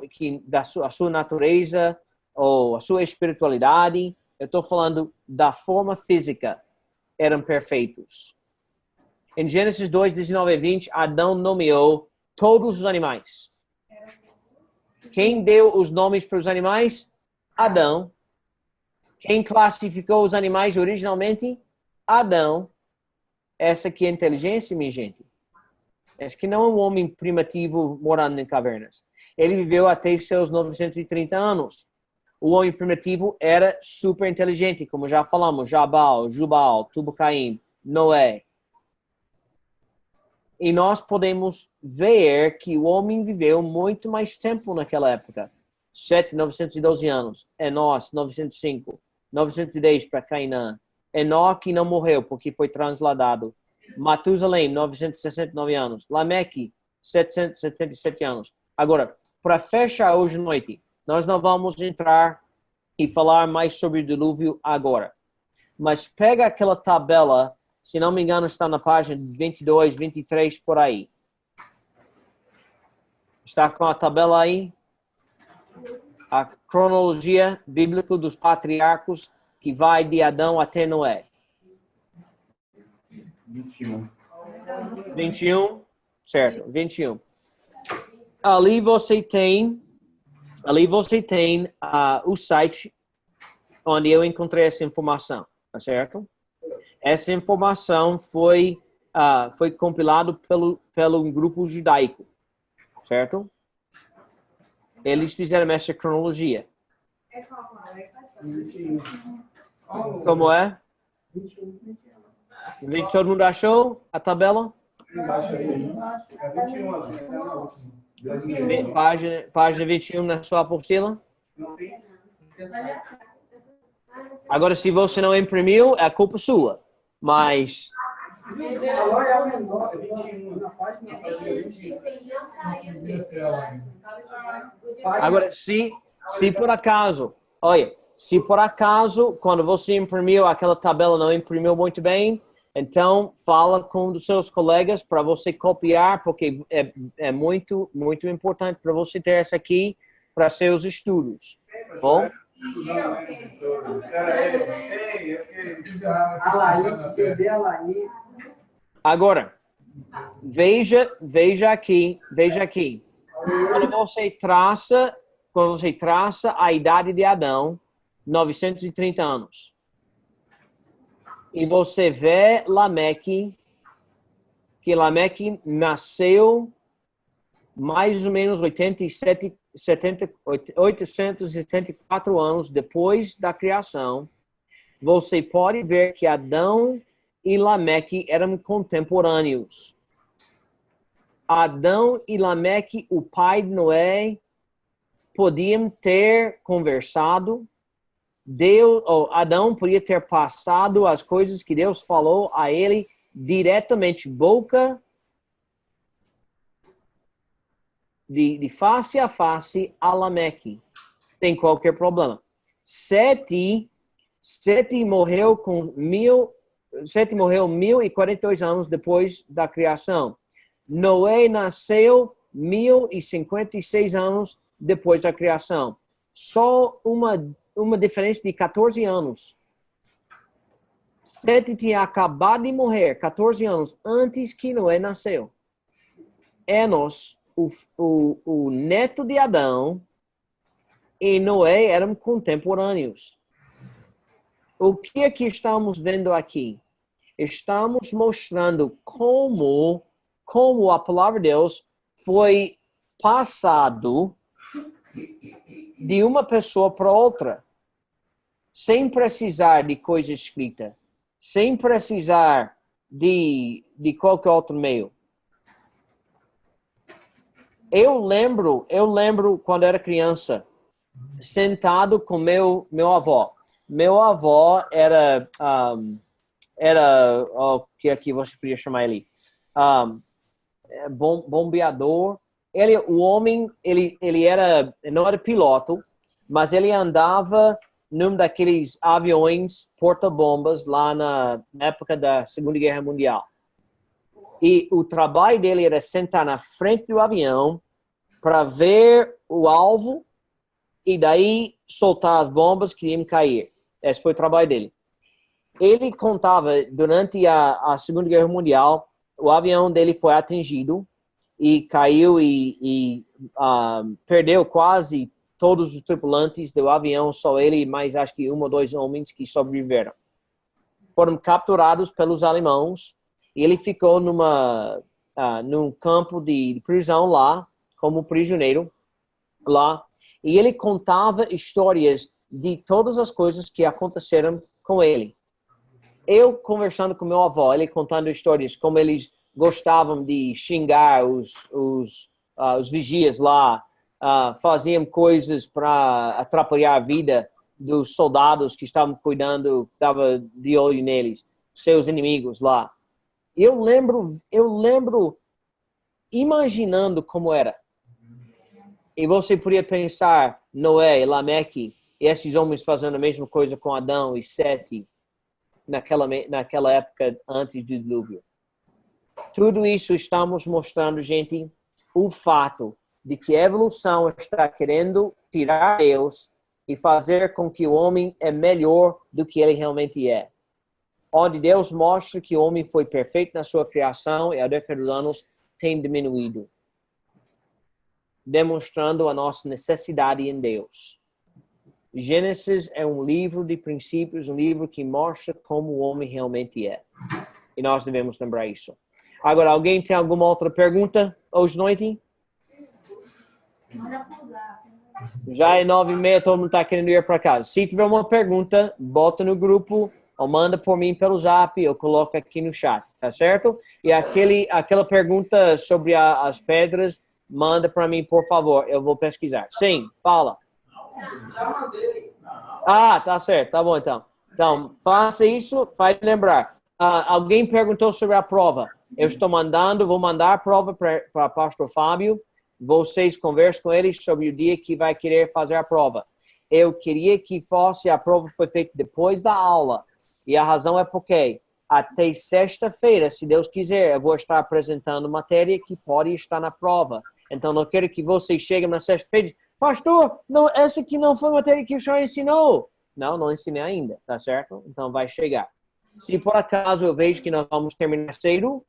que a sua natureza ou a sua espiritualidade. Eu estou falando da forma física. Eram perfeitos. Em Gênesis 2, 19 e 20, Adão nomeou todos os animais. Quem deu os nomes para os animais? Adão. Quem classificou os animais originalmente? Adão. Essa aqui é inteligência, minha gente. Esse que não é um homem primitivo morando em cavernas. Ele viveu até seus 930 anos. O homem primitivo era super inteligente, como já falamos. Jabal, Jubal, Tubal-Caim, Noé. E nós podemos ver que o homem viveu muito mais tempo naquela época. 912 anos. Enós, 905. 910 para Cainã. Enoque não morreu porque foi transladado. Matusalém, 969 anos. Lameque, 777 anos. Agora, para fechar hoje à noite, nós não vamos entrar e falar mais sobre o dilúvio agora. Mas pega aquela tabela, se não me engano, está na página 22, 23, por aí. Está com a tabela aí? A cronologia bíblica dos patriarcas que vai de Adão até Noé. 21, certo, 21. Ali você tem o site onde eu encontrei essa informação, tá certo? Essa informação foi compilado pelo grupo judaico, certo? Eles fizeram essa cronologia. Como é? 21. Todo mundo achou a tabela? Embaixo aí. É 21. Página 21 na sua apostila? Agora, se você não imprimiu, é culpa sua. Mas... Agora, se por acaso... Olha, se por acaso, quando você imprimiu, aquela tabela não imprimiu muito bem, então fala com um dos seus colegas para você copiar, porque é muito, muito importante para você ter essa aqui para seus estudos. Bom? Agora, veja aqui. Quando você traça a idade de Adão, 930 anos. E você vê Lameque, que Lameque nasceu mais ou menos 874 anos depois da criação. Você pode ver que Adão e Lameque eram contemporâneos. Adão e Lameque, o pai de Noé, podiam ter conversado. Adão podia ter passado as coisas que Deus falou a ele diretamente, boca de face a face a Lameque, sem qualquer problema. Sete morreu 1042 anos depois da criação. Noé nasceu 1056 anos depois da criação. Só uma diferença de 14 anos. Sete tinha acabado de morrer 14 anos antes que Noé nasceu. Enos, o neto de Adão, e Noé eram contemporâneos. O que é que estamos vendo aqui? Estamos mostrando como a palavra de Deus foi passado de uma pessoa para outra, sem precisar de coisa escrita, sem precisar de qualquer outro meio. Eu lembro quando era criança, sentado com meu avô. Meu avô era o que aqui você podia chamar ele? bombeador. O homem, ele não era piloto, mas ele andava num daqueles aviões porta-bombas lá na época da Segunda Guerra Mundial. E o trabalho dele era sentar na frente do avião para ver o alvo e daí soltar as bombas que iam cair. Esse foi o trabalho dele. Ele contava, durante a Segunda Guerra Mundial, o avião dele foi atingido e caiu e perdeu quase todos os tripulantes do avião, só ele e mais acho que 1 ou 2 homens que sobreviveram. Foram capturados pelos alemães e ele ficou num campo de prisão lá, como prisioneiro lá. E ele contava histórias de todas as coisas que aconteceram com ele. Eu conversando com meu avô, ele contando histórias como eles gostavam de xingar os vigias lá, faziam coisas para atrapalhar a vida dos soldados que estavam cuidando, que estavam de olho neles, seus inimigos lá. Eu lembro imaginando como era. E você podia pensar Noé, Lameque, e esses homens fazendo a mesma coisa com Adão e Sete naquela época antes do dilúvio. Tudo isso estamos mostrando, gente, o fato de que a evolução está querendo tirar Deus e fazer com que o homem é melhor do que ele realmente é. Onde Deus mostra que o homem foi perfeito na sua criação e ao decorrer dos anos tem diminuído, demonstrando a nossa necessidade em Deus. Gênesis é um livro de princípios, um livro que mostra como o homem realmente é. E nós devemos lembrar isso. Agora, alguém tem alguma outra pergunta hoje à noite? Já é 9h30, todo mundo está querendo ir para casa. Se tiver uma pergunta, bota no grupo ou manda por mim pelo zap, eu coloco aqui no chat, tá certo? E aquela pergunta sobre as pedras, manda para mim, por favor, eu vou pesquisar. Sim, fala. Tá certo, tá bom então. Então, faça isso, faz lembrar. Alguém perguntou sobre a prova. Eu vou mandar a prova para o pastor Fábio. Vocês conversem com ele sobre o dia que vai querer fazer a prova. Eu queria que a prova foi feita depois da aula. E a razão é porque até sexta-feira, se Deus quiser, eu vou estar apresentando matéria que pode estar na prova. Então, não quero que vocês cheguem na sexta-feira e digam, pastor, não, essa aqui não foi matéria que o senhor ensinou. Não ensinei ainda, tá certo? Então, vai chegar. Se por acaso eu vejo que nós vamos terminar cedo,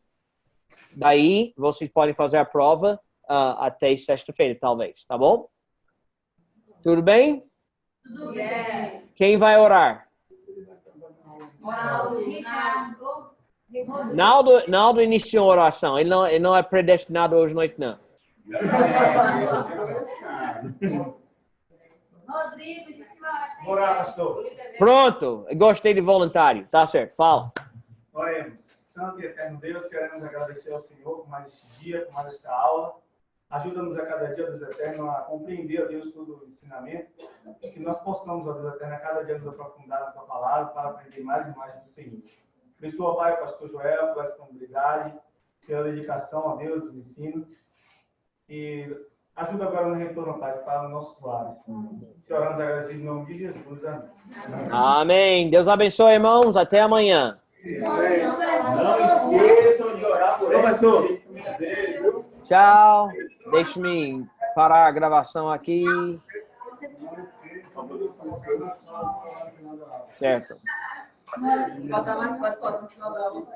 daí vocês podem fazer a prova até sexta-feira, talvez, tá bom? Tudo bem? Tudo bem. Quem vai orar? Naldo iniciou a oração. Ele não é predestinado hoje à noite, não. Orar, pastor. Pronto, gostei de voluntário. Tá certo, fala. Oremos. Santo e eterno Deus, queremos agradecer ao Senhor por mais este dia, por mais esta aula. Ajuda-nos a cada dia, Deus eterno, a compreender, ó Deus, todo o ensinamento. E que nós possamos, ó Deus eterno, a cada dia nos aprofundar na tua palavra para aprender mais e mais do Senhor. Abençoa, Pai, pastor Joel, pela disponibilidade, pela dedicação, ó Deus, dos ensinos. E ajuda agora no retorno, Pai, para os nossos lares. Te oramos agradecidos em nome de Jesus. Amém. Amém. Deus abençoe, irmãos. Até amanhã. Não esqueçam de orar por ele, pastor. Tchau. Deixe-me parar a gravação aqui. Certo. Botar mais 4 horas no final da aula.